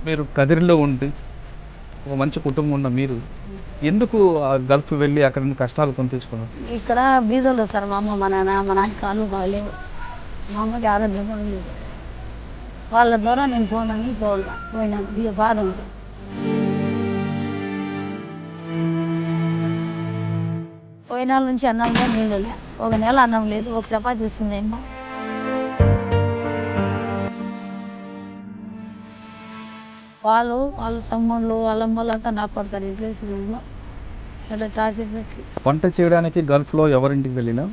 మీరు కదిరిలో ఉండి ఒక మంచి కుటుంబం ఉన్న మీరు ఎందుకు ఆ గల్ఫ్ వెళ్ళి అక్కడ నుండి కష్టాలు కొని తెచ్చుకున్నారు? ఇక్కడ బీదోళ్ళు సార్ మా అమ్మ మా నాన్న కాళ్ళు బాగలేవు, మా అమ్మకి ఆరోగ్యం బాగలేదు. వాళ్ళ ద్వారా నేను పోయినాను బాధ ఉంది. పోయిన నుంచి అన్నం లేదు, నీళ్ళు లేదు. ఒక నెల అన్నం లేదు, ఒక చపాతీ ఇస్తుందేమో. వాళ్ళ తమ్ముళ్ళు వాళ్ళ అమ్మలంతా నాకు పడతారు ఈ ప్లేస్లో అట్లా టార్చర్ పెట్టి. వంట చేయడానికి గల్ఫ్లో ఎవరింటికి వెళ్ళినా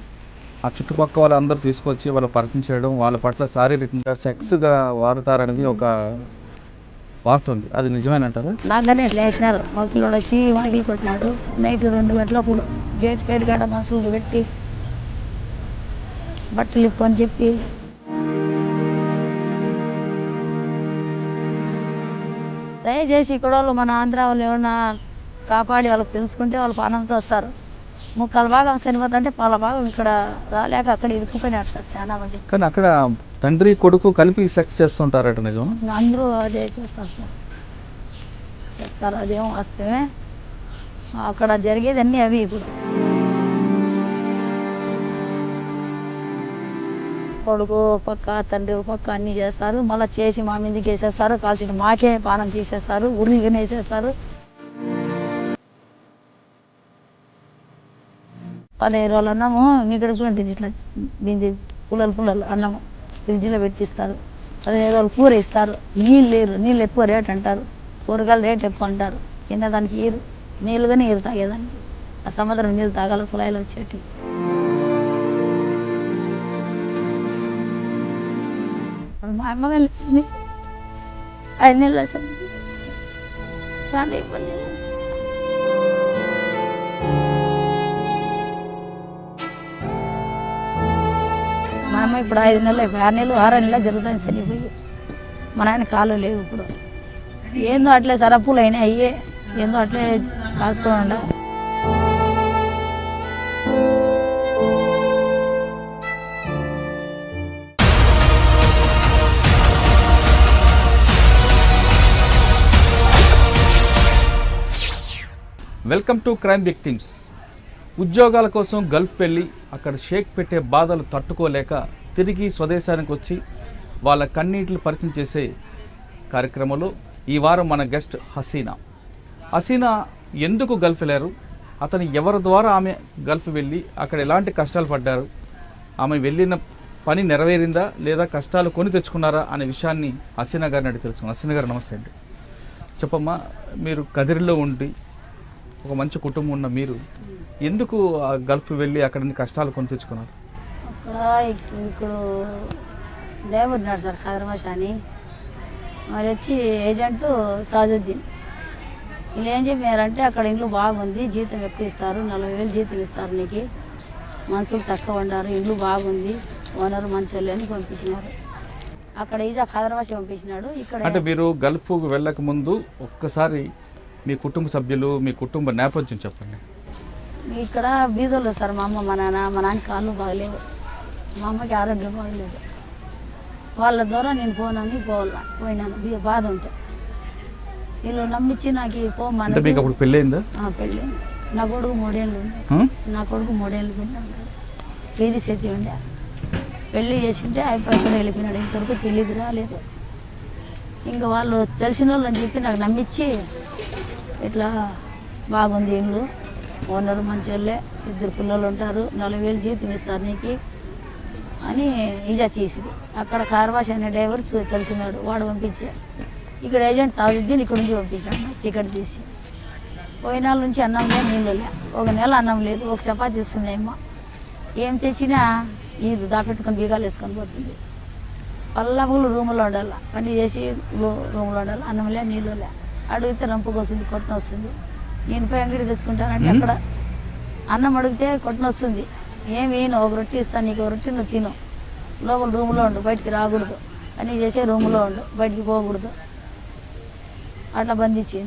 ఆ చుట్టుపక్కల వాళ్ళందరూ తీసుకొచ్చి వాళ్ళు పరిచయం చేయడం, వాళ్ళ పట్ల శారీరకంగా సెక్స్గా వాడతారనేది ఒక వార్త ఉంది. అది నిజమేనంటారా? నాకనే ఇట్లా వేసినారు, మొక్కలు వచ్చి వాకిలు కొట్టినాడు. నైట్ 2 గంటలప్పుడు గేట్ కాడ మసులు పెట్టి బట్టలు ఇప్పని చెప్పి దయచేసి ఇక్కడ వాళ్ళు మన ఆంధ్ర వాళ్ళు ఏమన్నా కాపాడి వాళ్ళకి తెలుసుకుంటే వాళ్ళు పానంతో వస్తారు. ముక్కల భాగం చనిపోతుంటే పాల భాగం ఇక్కడ రాలేక అక్కడ ఇరుక్కుపోయినారు సార్ చాలా మంది. కానీ అక్కడ తండ్రి కొడుకు కలిపి సెక్స్ చేస్తుంటారట, నిజం? అందరూ అదే చేస్తారు సార్, చేస్తారు. అదేమో వాస్తవమే. అక్కడ జరిగేది అన్నీ అవి. ఇప్పుడు కొడుకు పక్క తండ్రి పక్క అన్నీ చేస్తారు. మళ్ళీ చేసి మా మీదకి వేసేస్తారు, కాల్చిన మాకే పానం తీసేస్తారు, ఉరిగిన వేసేస్తారు. 15 రోజులు అన్నము నీకడికి ఉంటుంది, ఇట్లా దీని పుల్లలు అన్నము ఫ్రిడ్జ్లో పెట్టిస్తారు. 15 రోజులు కూర ఇస్తారు. నీళ్ళు లేరు, నీళ్ళు ఎక్కువ రేట్ అంటారు, కూరగాయలు రేట్ ఎక్కువ అంటారు. చిన్నదానికి ఈరు నీళ్ళుగానే ఈరు తాగేదానికి. ఆ సముద్రం నీళ్ళు తాగాలి, కుళాయిలు వచ్చేటి. మా అమ్మగా లేచింది 5 నెలలు అసలు చాలా ఇబ్బంది. మా అమ్మ ఇప్పుడు 5 నెలలు 6 నెలలు 6 నెలలు జరుగుతుంది చనిపోయి. మా నాయన కాళ్ళు లేవు ఇప్పుడు. ఏందో అట్లే సరప్పులు అయినా అయ్యే ఏందో అట్లే కాసుకొని ఉండ. Welcome to crime victims. ఉద్యోగాల కోసం గల్ఫ్ వెళ్ళి అక్కడ షేక్ పెట్టే బాధలు తట్టుకోలేక తిరిగి స్వదేశానికి వచ్చి వాళ్ళ కన్నీటిని పరిచయం చేసే కార్యక్రమంలో ఈ వారం మన గెస్ట్ హసీనా ఎందుకు గల్ఫ్ వెళ్ళారు, అతను ఎవరి ద్వారా ఆమె గల్ఫ్ వెళ్ళి అక్కడ ఎలాంటి కష్టాలు పడ్డారు, ఆమె వెళ్ళిన పని నెరవేరిందా లేదా కష్టాలు కొని తెచ్చుకున్నారా అనే విషయాన్ని హసీనా గారిని అడిగి తెలుసుకున్నాం. హసీనా గారు నమస్తే అండి. చెప్పమ్మా, మీరు కదిరిలో ఉండి ఒక మంచి కుటుంబం ఉన్న మీరు ఎందుకు ఆ గల్ఫ్ వెళ్ళి అక్కడ కష్టాలు కొని తెచ్చుకున్నారు? అక్కడ ఇప్పుడు లేబర్ ఉన్నాడు సార్ ఖైరమాష్ అని, మరి వచ్చి ఏజెంటు తాజుద్దీన్. వీళ్ళు ఏం చెప్పారంటే అక్కడ ఇల్లు బాగుంది, జీతం ఎక్కువ ఇస్తారు, 40,000 జీతం ఇస్తారు, నీకు మనుషులు తక్కువ ఉండారు, ఇల్లు బాగుంది, ఓనర్ మంచోళ్ళు అని పంపించినారు. అక్కడ ఈజా ఖైరమాష్ పంపించినాడు. ఇక్కడ అంటే మీరు గల్ఫ్ వెళ్ళక ముందు ఒక్కసారి మీ కుటుంబ సభ్యులు, మీ కుటుంబ నేపథ్యం చెప్పండి. ఇక్కడ బీదోళ్ళు సార్ మా అమ్మ మా నాన్న కాళ్ళు బాగలేవు, మా అమ్మకి ఆరోగ్యం బాగలేదు. వాళ్ళ ద్వారా నేను పోయినాను బాధ ఉంటే. వీళ్ళు నమ్మించి నాకు పోమని. మీకు అప్పుడు పెళ్ళయిందా? పెళ్ళి. నా కొడుకు 3 ఏళ్ళు వీధి స్థితి ఉండే. పెళ్ళి చేసింటే అయిపోయి వెళ్ళిపోయినాడు. ఇంతవరకు తెలియదు, రాలేదు. ఇంకా వాళ్ళు తెలిసిన వాళ్ళు అని చెప్పి నాకు నమ్మించి ఇట్లా బాగుంది ఇల్లు, ఓనరు మంచోళ్ళే, 2 పిల్లలు ఉంటారు, 40,000 జీతం ఇస్తారు నీకు అని ఈజా తీసింది. అక్కడ ఖైరమాష్ అనే డ్రైవర్ తెలిసినాడు, వాడు పంపించే. ఇక్కడ ఏజెంట్ తాజుద్దీన్ ఇక్కడ నుంచి పంపించినాడు టికెట్ తీసి. పోయిన నుంచి అన్నం లేదు, నీళ్ళు లే. ఒక నెల అన్నం లేదు, ఒక చపాతీ ఇస్తుందేమో. ఏం తెచ్చినా ఇది దాపెట్టుకొని బీగాలు వేసుకొని పోతుంది. పల్లములు రూములో ఉండాలి, పని చేసి రూమ్లో ఉండాలి, అన్నం లే, నీళ్ళు లే. అడిగితే రంపుకు వస్తుంది, కొట్టన వస్తుంది. నేను పోయి అంగడి తెచ్చుకుంటానంటే అక్కడ అన్నం అడిగితే కొట్టన వస్తుంది. ఏమి ఒక రొట్టె ఇస్తాను, నీకు ఒక రొట్టె నువ్వు తిను, లోపల రూమ్లో ఉండు, బయటికి రాకూడదు, పని చేసే రూమ్లో ఉండు, బయటికి పోకూడదు. అట్లా బంధించిన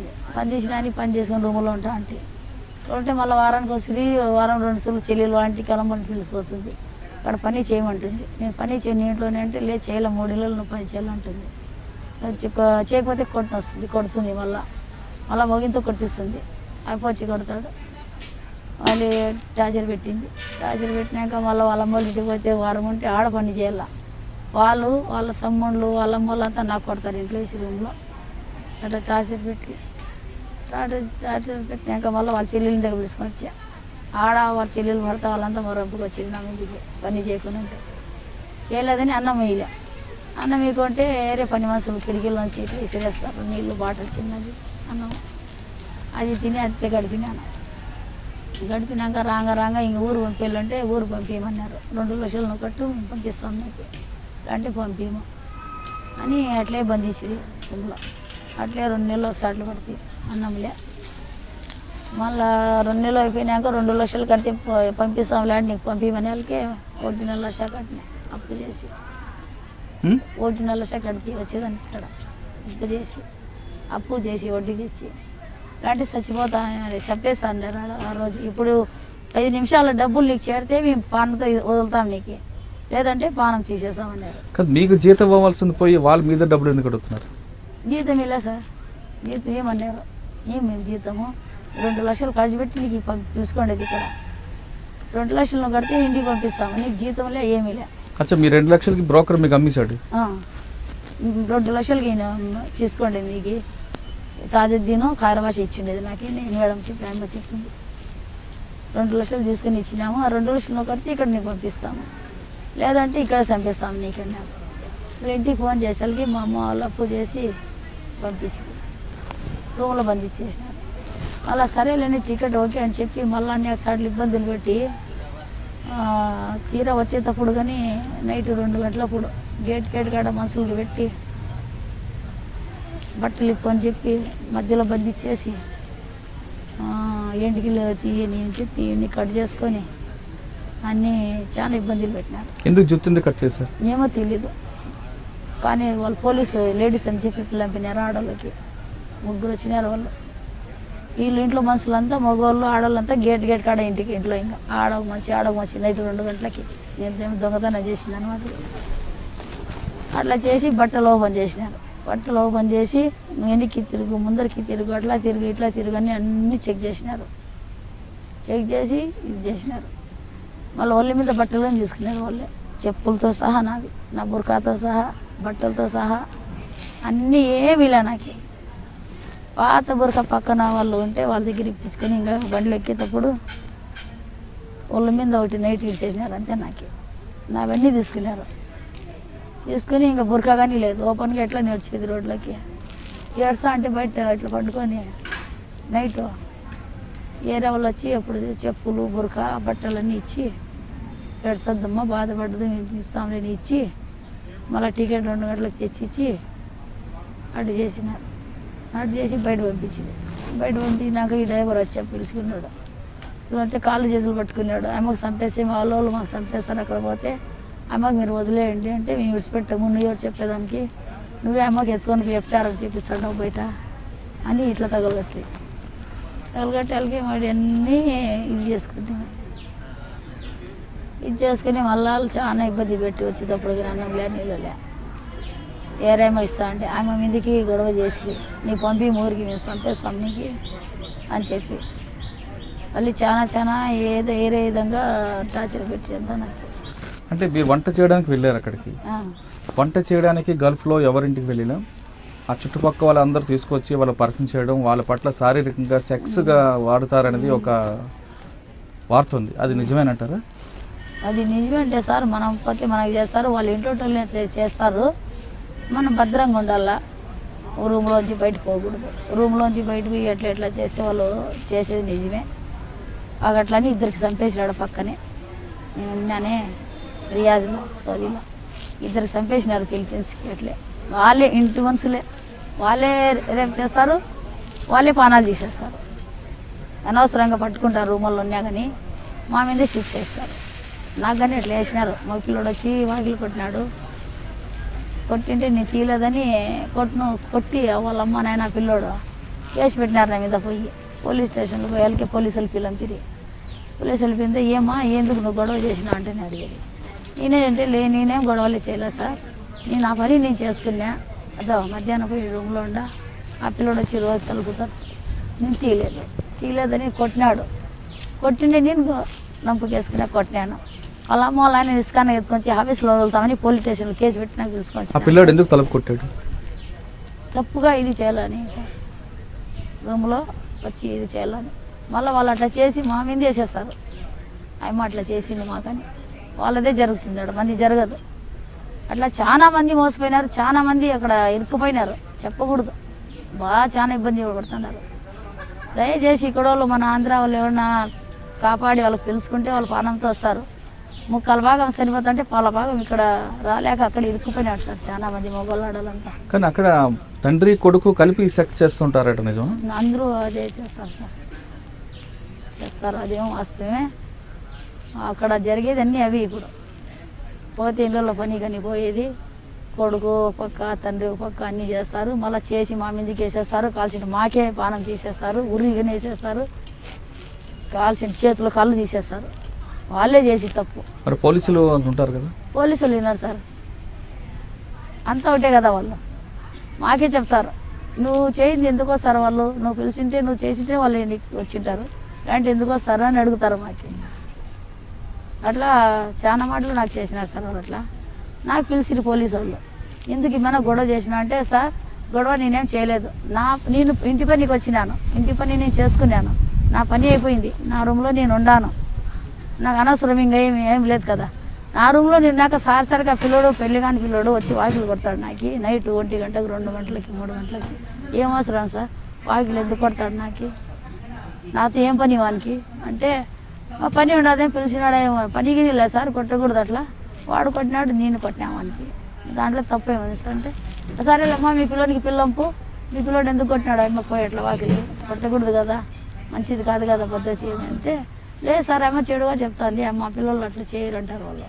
పని చేసుకొని రూమ్లో ఉంటా అంటే ఉంటే మళ్ళీ వారానికి వస్తుంది. వారం 2 సార్లు చెల్లెలు ఆంటీ కలంబని పిలిచిపోతుంది, అక్కడ పని చేయమంటుంది. నేను పని చేయను ఇంట్లోనే అంటే లేదు చేయలే, 3 ఇళ్ళు నువ్వు పని చేయాలంటుంది. చేయకపోతే కొడుతుంది మళ్ళీ మొగితో కొట్టిస్తుంది. అయిపోయి కొడతాడు. వాళ్ళు టార్చర్ పెట్టినాక మళ్ళీ వాళ్ళ అమ్మ ఇంటికి పోతే వారం ఉంటే ఆడ పని చేయాల. వాళ్ళ తమ్ముళ్ళు వాళ్ళ అమ్మలు అంతా నాకు కొడతారు ఇంట్లో వేసి రూమ్లో. అట్లా టార్చర్ పెట్టినాక మళ్ళీ వాళ్ళ చెల్లెళ్ళ దగ్గర పిలుచుకొని వచ్చా. వాళ్ళ చెల్లెలు పడతా వాళ్ళంతా మరొప్పుకు వచ్చింది నా మీదకి పని చేయకుండా ఉంటే. చేయలేదని అన్నం వేయలే. అన్నం వేయకుంటే వేరే పని మనుషులు కిటికీలోంచి ఇట్లా విసిరేస్తారు నీళ్ళు బాటిల్ చిన్నది అన్నం. అది తిని అట్లే గడిపినాను. గడిపినాక రాంగ ఇంక ఊరు పంపించాలంటే ఊరు పంపించమన్నారు. 2 లక్షలు నువ్వు కట్టు పంపిస్తాం నీకు అంటే పంపించము అని అట్లే బంధించి ఇంట్లో. అట్లే 2 నెలలు ఒకసారి పడుతుంది అన్నంలే. మళ్ళా 2 నెలలు అయిపోయినాక 2 లక్షలు కడితే పంపిస్తాంలే అని నీకు పంపించమని వాళ్ళకే 1.5 లక్ష కట్టినా అప్పు చేసి. 1.5 లక్ష కడితే వచ్చేదాన్ని ఇక్కడ అప్పు చేసి వడ్డీకి ఇచ్చి ఇలాంటి చచ్చిపోతా చంపేస్తాను ఆ రోజు. ఇప్పుడు 5 నిమిషాల డబ్బులు నీకు చేరితే మేము పానంతో వదులుతాం నీకు, లేదంటే పానం తీసేస్తామన్నారు. మీకు జీతం ఇవ్వాల్సింది పోయి వాళ్ళ మీద డబ్బులు ఎందుకు అడుగుతున్నారు? జీతం ఇలా సార్, జీతం ఏమన్నారు? మేము జీతము 2 లక్షలు ఖర్చు పెట్టి నీకు తీసుకోండి ఇక్కడ 2 లక్షలు కడితే ఇంటికి పంపిస్తాము, నీకు జీతంలే ఏమీలే. అచ్చా, మీ 2 లక్షలకి బ్రోకర్ మీకు అమ్మేశాడు? 2 లక్షలకి తీసుకోండి నీకు తాజుద్దీను ఖైరవాష ఇచ్చిండేది నాకు. నేను మేడం చెప్పి ఆయన చెప్పింది 2 లక్షలు తీసుకుని ఇచ్చినాము. ఆ 2 లక్షలు కడితే ఇక్కడ నీకు పంపిస్తాము, లేదంటే ఇక్కడ చంపిస్తాము నీకన్నా. ఇంటికి ఫోన్ చేసేసరికి మా అమ్మ వాళ్ళు అప్పు చేసి పంపించింది. రూమ్లో బంధించేసినారు. అలా సరేలేని టికెట్ ఓకే అని చెప్పి మళ్ళీ అన్ని ఒకసారి ఇబ్బందులు పెట్టి తీరా వచ్చేటప్పుడు కానీ నైట్ 2 గంటలప్పుడు గేట్ కాడ మనుషులకి పెట్టి బట్టలు ఇప్పని చెప్పి మధ్యలో బంధించేసి ఎంటికి తీయని అని చెప్పి ఇవన్నీ కట్ చేసుకొని అన్నీ చాలా ఇబ్బందులు పెట్టినారు. ఎందుకు జుట్టు కట్ చేశారు ఏమో తెలీదు, కానీ వాళ్ళు పోలీసు లేడీస్ అని చెప్పి పంపినారు. ఆడవాళ్ళకి 3 వచ్చినారు వాళ్ళు. వీళ్ళు ఇంట్లో మనుషులంతా మగవాళ్ళు ఆడవాళ్ళంతా గేట్ కాడ ఇంట్లో ఇంకా ఆడవ మనిషి నైట్ 2 గంటలకి నేను దొంగతనం చేసింది అనమాట. అట్లా చేసి బట్టలు ఓపెన్ చేసినారు. బట్టలు ఓపెన్ చేసి వెనక్కి తిరుగు ముందరికి తిరుగు అట్లా తిరుగు ఇట్లా తిరుగు అని అన్నీ చెక్ చేసినారు. చెక్ చేసి ఇది చేసినారు. మళ్ళీ వాళ్ళ మీద బట్టలు తీసుకున్నారు. వాళ్ళే చెప్పులతో సహా నావి, నా బుర్కాతో సహా బట్టలతో సహా అన్నీ ఏమిలా నాకు. పాత బురక పక్కన వాళ్ళు ఉంటే వాళ్ళ దగ్గర ఇప్పించుకొని ఇంకా బండ్లు ఎక్కేటప్పుడు వాళ్ళ మీద ఒకటి నైట్ ఇచ్చేసినారు అంతే. నావన్నీ తీసుకున్నారు. తీసుకుని ఇంకా బురకా కానీ లేదు, ఓపెన్గా ఎట్లా వచ్చేది రోడ్లకి ఏడ్స్తా అంటే బయట ఇట్లా పండుకొని నైట్ ఏరే వాళ్ళు వచ్చి అప్పుడు చెప్పులు బురకా బట్టలన్నీ ఇచ్చి ఏడ్సొద్దమ్మా బాధపడ్డదు మేము ఇస్తాంలేని ఇచ్చి మళ్ళీ టికెట్ 2 గంటలకు తెచ్చిచ్చి అటు చేసినారు. అటు చేసి బయట పంపించింది. బయట పంపించినాక ఈ డ్రైవర్ వచ్చా పిలుచుకున్నాడు. అంటే కాళ్ళు చేతులు పట్టుకున్నాడు. ఆమెకు చంపేసి మా వాళ్ళు మాకు చంపేస్తారు అక్కడ పోతే అమ్మకి మీరు వదిలేయండి అంటే మేము విడిచిపెట్టాము, నువ్వు ఎవరు చెప్పేదానికి, నువ్వే అమ్మకి ఎత్తుకొని వ్యభిచారం చేపిస్తాడు బయట అని ఇట్లా తగలగట్టి వాళ్ళకి మరి అన్నీ ఇది చేసుకుని మళ్ళా చాలా ఇబ్బంది పెట్టి వచ్చేటప్పుడు అన్నంలే నీళ్ళలే ఏరేమో ఇస్తా అంటే ఆమె మీదకి గొడవ చేసి నీ పంపి ఊరికి మేము చంపేస్తాం నీకు అని చెప్పి మళ్ళీ చాలా ఏరే విధంగా టార్చర్ పెట్టి అంతా నాకు. అంటే మీరు వంట చేయడానికి వెళ్ళారు అక్కడికి. వంట చేయడానికి గల్ఫ్లో ఎవరింటికి వెళ్ళినా ఆ చుట్టుపక్కల వాళ్ళందరూ తీసుకొచ్చి వాళ్ళు పరిచయం చేయడం, వాళ్ళ పట్ల శారీరకంగా సెక్స్గా వాడుతారనేది ఒక వార్త ఉంది. అది నిజమేనంటారా? అది నిజమే అంటే సార్, మనం పోతే మనకి చేస్తారు, వాళ్ళు ఇంట్లో చేస్తారు. మనం భద్రంగా ఉండాలా, రూమ్లోంచి బయటకు పోకూడదు. రూమ్లోంచి బయటకు ఎట్లా చేస్తే వాళ్ళు చేసేది నిజమే. అట్లని 2 చంపేసినాడు పక్కనే. నేను ఉన్నానే రియాజ్లో సౌదీలో 2 చంపేసినారు ఫిలిపీన్స్కి. అట్లే వాళ్ళే ఇంటి మనుషులే, వాళ్ళే రేపు చేస్తారు, వాళ్ళే పానాలు తీసేస్తారు. అనవసరంగా పట్టుకుంటారు రూముల్లో ఉన్నా కానీ మా మీదే శిక్ష వేస్తారు. నాకు కానీ అట్లా వేసినారు. మా పిల్లడు వచ్చి వాకిలు కొట్టినాడు. కొట్టింటే నేను తీయలేదని కొట్టి వాళ్ళ అమ్మ నాయన పిల్లోడు కేసు పెట్టినారు నా మీద. పోయి పోలీస్ స్టేషన్లో పోయి వాళ్ళకి పోలీసులు పిలిపిరి. పోలీసులు పిలిపితే ఏమా ఎందుకు నువ్వు గొడవ చేసినా అంటే నేను అడిగేది. నేనేంటే నేనేం గొడవలే చేయలేదు సార్, నేను ఆ పని నేను చేసుకున్నా, అదో మధ్యాహ్నం పోయి రూమ్లో ఉండ ఆ పిల్లడు వచ్చి రోజు తలుపుతారు. నేను తీయలేదని కొట్టినాడు. కొట్టిండే నేను నంపుకేసుకునే కొట్టినాను. వాళ్ళ అమ్మ వాళ్ళ ఆయన ఇసుకాన ఎత్తుకొచ్చి ఆఫీస్లో వదులుతామని పోలీస్ స్టేషన్లో కేసు పెట్టి నాకు తీసుకొచ్చి ఆ పిల్లాడు ఎందుకు తలుపు కొట్టాడు? తప్పుగా ఇది చేయాలని సార్, రూమ్లో వచ్చి ఇది చేయాలని. మళ్ళీ వాళ్ళు అట్లా చేసి మా మీద వేసేస్తారు. అమ్మ అట్లా చేసింది మాకని. వాళ్ళదే జరుగుతుంది, అక్కడ మంది జరగదు. అట్లా చాలా మంది మోసపోయినారు, చాలా మంది అక్కడ ఇరుక్కుపోయినారు. చెప్పకూడదు, బాగా చాలా ఇబ్బంది పడుతున్నారు. దయచేసి ఇక్కడ వాళ్ళు మన ఆంధ్ర వాళ్ళు ఎవరన్నా కాపాడి వాళ్ళకి తెలుసుకుంటే వాళ్ళు పానంతో వస్తారు. ముక్కల భాగం చనిపోతుంటే పాల భాగం ఇక్కడ రాలేక అక్కడ ఇరుక్కుపోయినాడు సార్ చాలా మంది మొగోళ్ళాడాలంతా. కానీ అక్కడ తండ్రి కొడుకు కలిపి సెక్స్ చేస్తుంటారట, నిజం? అందరూ అదే చేస్తారు సార్, చేస్తారు. అదేమో వాస్తవమే. అక్కడ జరిగేది అన్నీ అవి. ఇప్పుడు పోతే ఇళ్ళల్లో పని కానీ పోయేది, కొడుకు ఒక పక్క తండ్రి ఒక పక్క అన్నీ చేస్తారు. మళ్ళీ చేసి మా మీదకి వేసేస్తారు. కాల్చిన మాకే పానం తీసేస్తారు, ఉరిగానే వేసేస్తారు. కాల్చిన చేతులు కళ్ళు తీసేస్తారు. వాళ్ళే చేసి తప్పు. మరి పోలీసులు ఉంటారు కదా? పోలీసులు విన్నారు సార్, అంతా ఒకటే కదా. వాళ్ళు మాకే చెప్తారు, నువ్వు చేయింది ఎందుకు వస్తారు వాళ్ళు, నువ్వు పిలిచింటే నువ్వు చేసింటే వాళ్ళు ఇంటికి వచ్చింటారు, అంటే ఎందుకు వస్తారు అని అడుగుతారు మాకి. అట్లా చాలా మాటలు నాకు చేసినారు సార్ వాళ్ళు. అట్లా నాకు పిలిచిరు పోలీసు వాళ్ళు. ఎందుకు ఏమైనా గొడవ చేసినా అంటే, సార్ గొడవ నేనేం చేయలేదు, నేను ఇంటి పనికి వచ్చినాను, ఇంటి పని నేను చేసుకున్నాను, నా పని అయిపోయింది, నా రూమ్లో నేను ఉండాను, నాకు అనవసరం ఇంకా ఏం లేదు కదా. నా రూమ్లో నేను నాకు సారిసరిగా పిల్లడు పెళ్లి కాని పిల్లడు వచ్చి వాకిలు కొడతాడు నాకు నైట్ 1 గంటకి 2 గంటలకి 3 గంటలకి. ఏం అవసరం సార్ వాకిలు ఎందుకు కొడతాడు నాకు, నాతో ఏం పని వానికి అంటే, ఆ పని ఉండదే పిలిచినాడేమో, పనికి లేదు సార్ కొట్టకూడదు అట్లా, వాడు కొట్టినాడు నేను కొట్టినా వానికి, దాంట్లో తప్పేముంది సార్ అంటే, సరేలేమ్మా మీ పిల్లడికి పిల్లంపు, మీ పిల్లడు ఎందుకు కొట్టినాడు అమ్మ పోయి అట్లా వాకిలి కొట్టకూడదు కదా, మంచిది కాదు కదా పద్ధతి అంటే, లేదు సార్ అమ్మ చెడుగా చెప్తాంది, అమ్మ పిల్లలు అట్లా చేయరంటారు వాళ్ళు.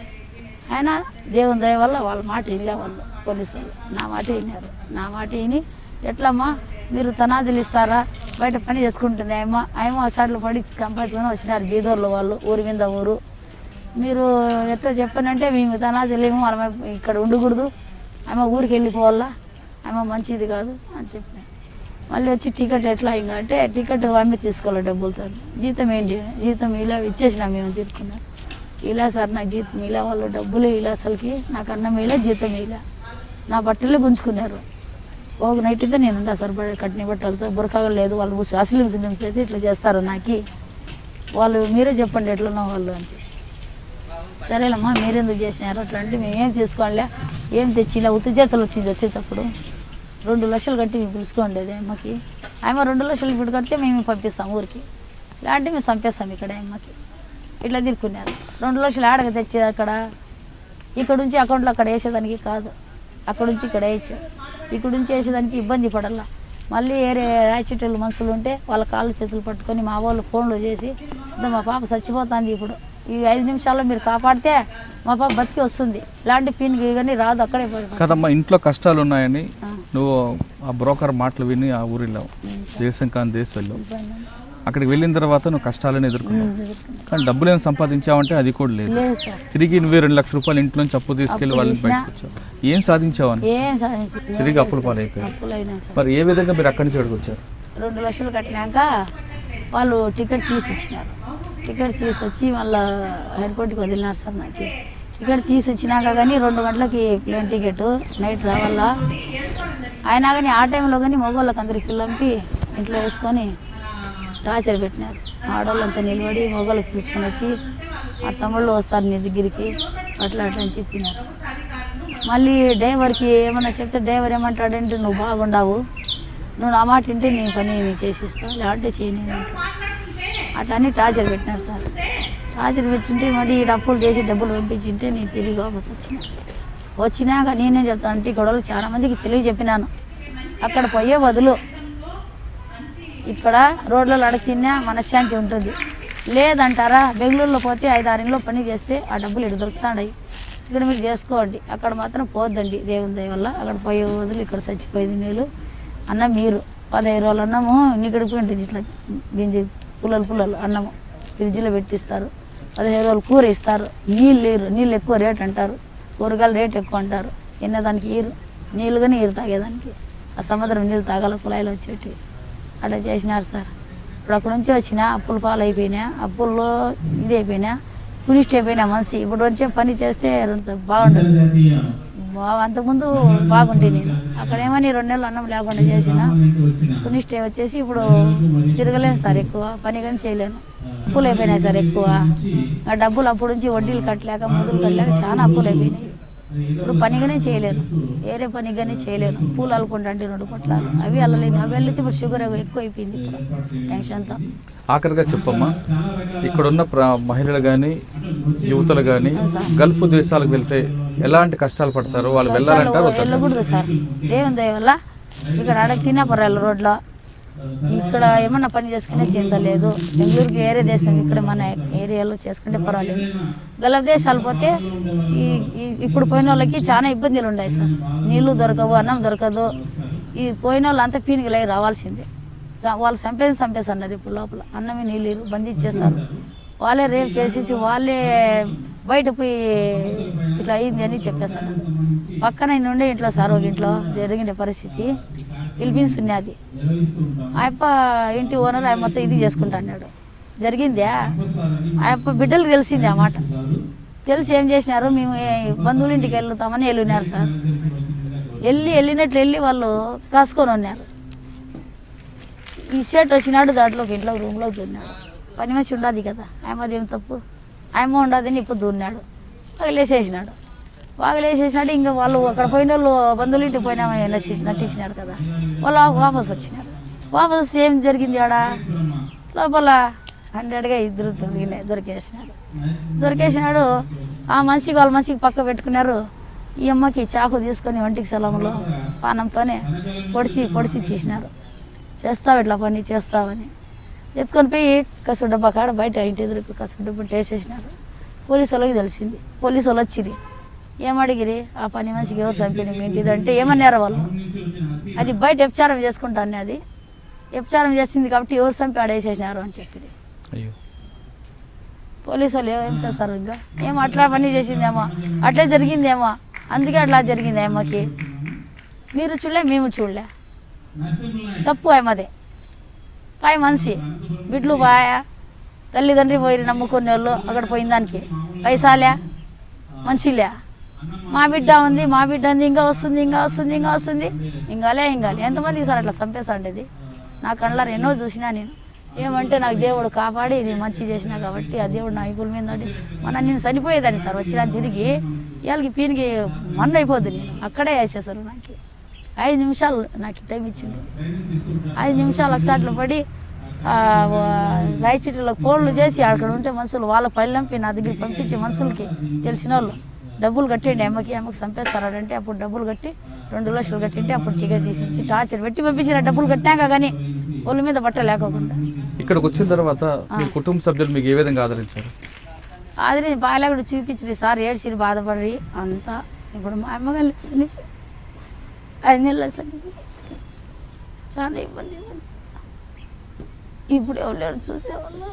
అయినా దేవుని దయ వల్ల వాళ్ళ మాట వినలే వాళ్ళు పోలీసు వాళ్ళు, నా మాట విన్నారు. నా మాట విని ఎట్లమ్మా మీరు తనాజులు ఇస్తారా, బయట పని చేసుకుంటుంది ఆయమ్మ అసాట్లు పడి కంపల్సరీ వచ్చినారు బీదోర్లు వాళ్ళు, ఊరి మీద ఊరు. మీరు ఎట్లా చెప్పానంటే మేము తనాజులేమో వాళ్ళ ఇక్కడ ఉండకూడదు, ఆమె ఊరికి వెళ్ళిపోవాలా, ఆమె మంచిది కాదు అని చెప్పిన. మళ్ళీ వచ్చి టికెట్ ఎట్లా ఇంకా అంటే, టికెట్ అమ్మి తీసుకోవాలి డబ్బులతో. జీతం ఏంటి, జీతం ఇలా ఇచ్చేసినా మేము తీసుకున్నాం. ఇలా సార్ నాకు జీతం ఇలా, వాళ్ళు డబ్బులు ఇలా, అసలుకి నాకు అన్నం ఇలా జీతం ఇలా, నా బట్టలే గుంజుకున్నారు. ఒక నైట్ అయితే నేను ఉంటా సార్ కట్టిన బట్టలతో, బురకాగా లేదు. వాళ్ళు అసలు ముస్లిమ్స్ అయితే ఇట్లా చేస్తారు నాకు, వాళ్ళు మీరే చెప్పండి ఎట్లన్నా వాళ్ళు అని చెప్పి. సరేలమ్మా మీరెందుకు చేసినారు అట్లా అంటే, మేము ఏం తీసుకోవాలే, ఏం తెచ్చి ఇలా ఉత్తి చేతులు వచ్చింది. వచ్చేటప్పుడు 2 లక్షలు కట్టి మేము పిలుచుకోండి అమ్మకి. ఆమె 2 లక్షలు ఇప్పుడు కడితే మేము పంపిస్తాం ఊరికి, లేదంటే మేము చంపేస్తాం ఇక్కడ అమ్మకి. ఇట్లా తిరుక్కున్నారు. 2 లక్షలు ఆడక తెచ్చేది అక్కడ, ఇక్కడ నుంచి అకౌంట్లో అక్కడ వేసేదానికి కాదు, అక్కడ నుంచి ఇక్కడ వేయచ్చు. ఇక్కడ నుంచి వేసేదానికి ఇబ్బంది పడాల. మళ్ళీ వేరే రాయిచెట్టెలు మనుషులు ఉంటే వాళ్ళ కాళ్ళు చేతులు పట్టుకొని మా వాళ్ళు ఫోన్లు చేసి, మా పాప చచ్చిపోతుంది, ఇప్పుడు ఈ 5 నిమిషాల్లో మీరు కాపాడితే మా పాప బతికి వస్తుంది, ఇలాంటి పిన్ కానీ రాదు. అక్కడే కదమ్మా, ఇంట్లో కష్టాలు ఉన్నాయని నువ్వు ఆ బ్రోకర్ మాటలు విని ఆ ఊరిలో దేశం కాని దేశం వెళ్ళావు. అక్కడికి వెళ్ళిన తర్వాత నువ్వు కష్టాలను ఎదుర్కొన్నావు, కానీ డబ్బులు ఏమైనా సంపాదించావంటే అది కూడా లేదు. తిరిగి నువ్వే 2 లక్షల రూపాయలు ఇంట్లో నుంచి అప్పు తీసుకెళ్ళి వాళ్ళని బయటకు వచ్చావు. ఏం సాధించావని? తిరిగి అప్పులు పాలైపోయావు. మరి ఏ విధంగా మీరు అక్కడి నుంచి ఇక్కడికి వచ్చారు? 2 లక్షలు కట్టినాక వాళ్ళు టికెట్ తీసి ఇచ్చినారు. టికెట్ తీసుకొచ్చి మళ్ళీ ఎయిర్పోర్ట్కి వదిలినారు సార్ నాకు. టికెట్ తీసి వచ్చినాక కానీ 2 గంటలకి ప్లేన్ టికెట్ నైట్ రావాలా. అయినా కానీ ఆ టైంలో కానీ మగవాళ్ళకి అందరికి పిల్లంపి ఇంట్లో వేసుకొని టార్చర్ పెట్టినారు. ఆడవాళ్ళంతా నిలబడి మగవాళ్ళకి పిలుచుకొని వచ్చి, ఆ తమ్ముళ్ళు వస్తారు నీ దగ్గరికి అట్లా అట్లా అని చెప్పినారు. మళ్ళీ డ్రైవర్కి ఏమన్నా చెప్తే డ్రైవర్ ఏమంటాడంటే, నువ్వు బాగుండావు, నువ్వు నా మాట వింటే నీ పని నేను చేసిస్తావు, లేదంటే చేయను అట్లా అని టార్చర్ పెట్టినారు సార్. టార్చర్ పెట్టింటే మళ్ళీ అప్పులు చేసి డబ్బులు పంపించింటే నేను తిరిగి వాపస్ వచ్చినాక నేనేం చెప్తాను అంటే, గొడవలు చాలా మందికి తెలియ చెప్పినాను, అక్కడ పోయే బదులు ఇక్కడ రోడ్లలో అడగ తిన్నా మనశ్శాంతి ఉంటుంది. లేదంటారా, బెంగళూరులో పోతే 5-6 ఇంట్లో పని చేస్తే ఆ డబ్బులు ఇక్కడ దొరుకుతాయి, ఇక్కడ మీరు చేసుకోండి, అక్కడ మాత్రం పోద్దండి దేవుని దయ వల్ల. అక్కడ పోయే బదులు ఇక్కడ చచ్చిపోయేది మేలు అన్న. మీరు 15 రోజులు అన్నము నీకు ఉంటుంది, ఇట్లా గింజి పుల్లలు అన్నము ఫ్రిడ్జ్లో పెట్టిస్తారు. 15 రోజులు కూర ఇస్తారు. నీళ్ళు ఎక్కువ రేట్ అంటారు, కూరగాయలు రేట్ ఎక్కువ అంటారు, తినేదానికి నీళ్ళుగా నీళ్ళు తాగేదానికి, ఆ సముద్రం నీళ్ళు తాగాల కుళాయిలు వచ్చేటి అట్లా చేసినారు సార్. ఇప్పుడు అక్కడ నుంచి వచ్చిన అప్పుల పాలు అయిపోయినా, అప్పుల్లో ఇది అయిపోయినా, ఫినిష్డ్ అయిపోయినా మనిషి. ఇప్పుడు వచ్చే పని చేస్తే అంత బాగుండదు. అంతకుముందు బాగుంటే నేను అక్కడ ఏమని 2 నెలలు అన్నం లేకుండా చేసిన ఫినిష్డ్ వచ్చేసి ఇప్పుడు తిరగలేను సార్, ఎక్కువ పని కానీ చేయలేను. అప్పులు అయిపోయినాయి సార్ ఎక్కువ. ఆ డబ్బులు అప్పుడు నుంచి వడ్డీలు కట్టలేక మొదలు కట్టలేక చాలా అప్పులు అయిపోయినాయి. ఇప్పుడు పనిగానే చేయలేను, వేరే పనిగానే చేయలేను. పూలు అల్లుకుంటే 2 పొట్లాలు అవి అల్లలేను. అవి వెళ్తే ఇప్పుడు షుగర్ ఎక్కువ అయిపోయింది, ఇప్పుడు టెన్షన్తో. ఆఖరిగా చెప్పమ్మా, ఇక్కడున్న మహిళలు కానీ యువతలు కానీ గల్ఫ్ దేశాలకు వెళ్తే ఎలాంటి కష్టాలు పడతారు? వాళ్ళు వెళ్ళాలంటారు వెళ్ళకూడదు సార్. దేవుని దయ వల్ల ఇక్కడ అడగ తిన్నా పర్వాలేదు రోడ్లో. ఇక్కడ ఏమన్నా పని చేసుకునే చింత లేదు. బెంగళూరుకి వేరే దేశం, ఇక్కడ మన ఏరియాలో చేసుకుంటే పర్వాలేదు. గల్ఫ్ దేశాలు పోతే ఇప్పుడు పోయిన వాళ్ళకి చాలా ఇబ్బందులు ఉన్నాయి సార్. నీళ్లు దొరకవు, అన్నం దొరకదు. ఈ పోయిన వాళ్ళు అంతా పీనికి లేక రావాల్సిందే. వాళ్ళు చంపేసన్నారు. ఇప్పుడు లోపల అన్నమే నీళ్ళు బంధించేస్తారు. వాళ్ళే రేపు చేసేసి వాళ్ళే బయట పోయి ఇట్లా అయింది అని చెప్పేస్తాను. పక్కన నుండి ఇంట్లో సార్ ఒక ఇంట్లో జరిగిన పరిస్థితి ఫిలిపీన్స్ ఉన్నది. ఆయప్ప ఇంటి ఓనర్ ఆయన మొత్తం ఇది చేసుకుంటా అన్నాడు. జరిగిందే ఆయప్ప బిడ్డలకు తెలిసింది ఆ మాట. తెలిసి ఏం చేసినారు, మేము బంధువుల ఇంటికి వెళ్తామని వెళ్ళినారు సార్. వెళ్ళినట్లు వాళ్ళు కాసుకొని ఉన్నారు. ఈ సెట్ వచ్చినాడు, దాంట్లోకి ఇంట్లో రూమ్లోకి దూరినాడు. పని మనిషి ఉండదు కదా, ఆయమది ఏం తప్పు, ఆయమ ఉండదని ఇప్పుడు దూరినాడు. వాగలేసేసినాడు. ఇంకా వాళ్ళు అక్కడ పోయిన వాళ్ళు బంధువుల ఇంటికి పోయినామని నటించినారు కదా, వాళ్ళు వాపస్ వచ్చినారు. వాపస్ ఏం జరిగింది ఆడ లోపల 100గా 2 దొరికేసినాడు. ఆ మనిషికి వాళ్ళ మనిషికి పక్క పెట్టుకున్నారు. ఈ అమ్మకి చాకు తీసుకొని ఒంటికి సలంలో పానంతోనే పొడిచి తీసినారు. చేస్తావు ఇట్లా పని చేస్తావని ఎత్తుకొని పోయి కసుడు డబ్బా కాడ బయట ఇంటి ఎదురుకు కసుడు డబ్బా వేసేసినారు. పోలీసు వాళ్ళకి తెలిసింది. పోలీసు వాళ్ళు వచ్చిరి, ఏమడిగిరి, ఆ పని మనిషికి ఎవరు చంపిన మీ ఇంటిది అంటే ఏమన్నారు వాళ్ళు, అది బయట వ్యభిచారం చేసుకుంటాను, అది వ్యభిచారం చేసింది కాబట్టి ఎవరు చంపి ఆడేసేసినారు అని చెప్పి. పోలీసు వాళ్ళు ఏం చేస్తారు, ఇంకా ఏమో అట్లా పని చేసిందేమో, అట్లే జరిగిందేమో, అందుకే అట్లా జరిగింది అమ్మకి. మీరు చూడలే, మేము చూడలే, తప్పు అమ్మదే. పాయ మనిషి బిడ్లు పాయ తల్లిదండ్రి పోయి నమ్ముకునే వాళ్ళు అక్కడ పోయిన దానికి పైసాలే మనిషిలే. మా బిడ్డ ఉంది ఇంకా వస్తుంది ఇంకాలే ఎంతమంది సార్ అట్లా చంపేసాండేది. నా కళ్ళారు ఎన్నో చూసినా నేను. ఏమంటే నాకు దేవుడు కాపాడి నేను మంచి చేసినా కాబట్టి ఆ దేవుడు నా ఇపుల మీద నేను చనిపోయేదాన్ని సార్. వచ్చినా తిరిగి ఇవాళకి పీనికి మన్ను అయిపోద్ది. నేను అక్కడే వేసేసారు. నాకు 5 నిమిషాలు నాకు టైం ఇచ్చింది. 5 నిమిషాలు అక్షాట్లు పడి రాయిచీటీలకు ఫోన్లు చేసి అక్కడ ఉంటే మనుషులు వాళ్ళ పళ్ళంపి నా దగ్గర పంపించి మనుషులకి తెలిసిన వాళ్ళు డబ్బులు కట్టండి అమ్మకి చంపేస్తారంటే అప్పుడు డబ్బులు కట్టి 2 లక్షలు కట్టింటే అప్పుడు టికెట్ తీసి టార్చర్ పెట్టి పంపించిన. డబ్బులు కట్టాక కానీ వాళ్ళ మీద బట్ట లేకోకుండా. ఇక్కడికి వచ్చిన తర్వాత మీ కుటుంబ సభ్యులు మీకు ఏ విధంగా ఆదరించారు? బాగా చూపించి సార్, ఏడ్చిరి, బాధపడి అంతా. ఇప్పుడు మా అమ్మగారు 5 నెలలు చాలా ఇబ్బంది. ఇప్పుడు ఎవరు లేరు చూసేవాళ్ళు.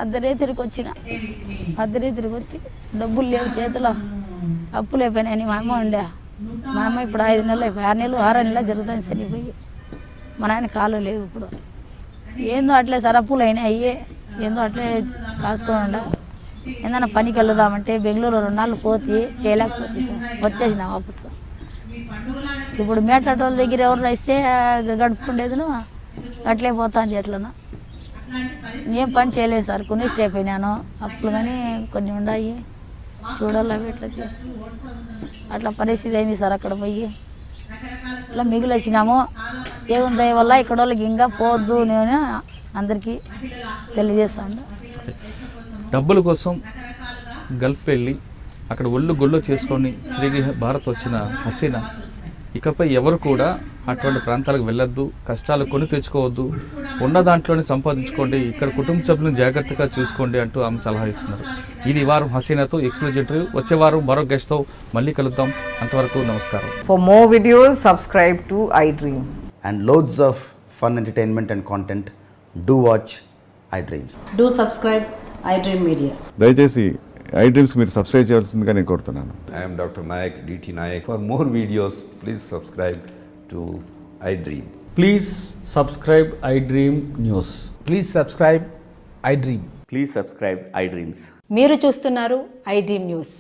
అర్ధరేతిరికి వచ్చి డబ్బులు లేవు చేతిలో, అప్పులు అయిపోయినాయని మా అమ్మ ఉండే. మా అమ్మ ఇప్పుడు 5 నెలలు అయిపోయి 6 నెలలు 6 నెలలు జరుగుతుంది చనిపోయి. మా నాయన కాళ్ళు లేవు. ఇప్పుడు ఏందో అట్లే సార్, అప్పులు అయినాయి, ఏందో అట్లే కాసుకొని ఉండ. ఏదైనా పనికి వెళ్దామంటే బెంగళూరు 2 నెలలు పోతే చేయలేకపోతే సార్, వచ్చేసిన వాపస్. ఇప్పుడు మేటోళ్ళ దగ్గర ఎవరు ఇస్తే గడుపుకుండేదిను అట్లే పోతుంది. ఎట్లనో ఏం పని చేయలేదు సార్, కొనిస్ట్ అయిపోయినాను. అప్పులు కానీ కొన్ని ఉన్నాయి, చూడాలి అవి ఎట్లా చేసి అట్లా పరిస్థితి అయింది సార్. అక్కడ పోయి ఇట్లా మిగిలిచ్చినాము. దేవుని దయ వల్ల ఇక్కడ వాళ్ళకి ఇంకా పోవద్దు నేను అందరికీ తెలియజేస్తాను. డబ్బుల కోసం గల్ఫ్ వెళ్ళి అక్కడ ఒళ్ళు గొళ్ళు చేసుకొని తిరిగి భారత్ వచ్చిన హసీనా ఇకపై ఎవరు కూడా అటువంటి ప్రాంతాలకు వెళ్ళొద్దు, కష్టాలు కొని తెచ్చుకోవద్దు, ఉన్న దాంట్లోనే సంపాదించుకోండి, ఇక్కడ కుటుంబ సభ్యులను జాగ్రత్తగా చూసుకోండి అంటూ ఆమె సలహా ఇస్తున్నారు. ఇది వారం హసీనాతో ఎక్స్క్లూజివ్ ఇంటర్వ్యూ. వచ్చే వారం మరో గెస్ట్తో మళ్ళీ కలుద్దాం. అంతవరకు నమస్కారం. For more videos, subscribe to iDream. And loads of fun entertainment and content. Do watch iDreams. Do subscribe iDream Media. దయచేసి ఐ డ్రీమ్స్కి మీరు సబ్స్క్రైబ్ చేయాల్సిందిగా నేను కోరుతున్నాను. I am Dr. Nayak, DT Nayak. For more videos, please subscribe to iDream. Please subscribe iDream News. Please subscribe iDream. Please subscribe I dreams. మీరు చూస్తున్నారు I dream news.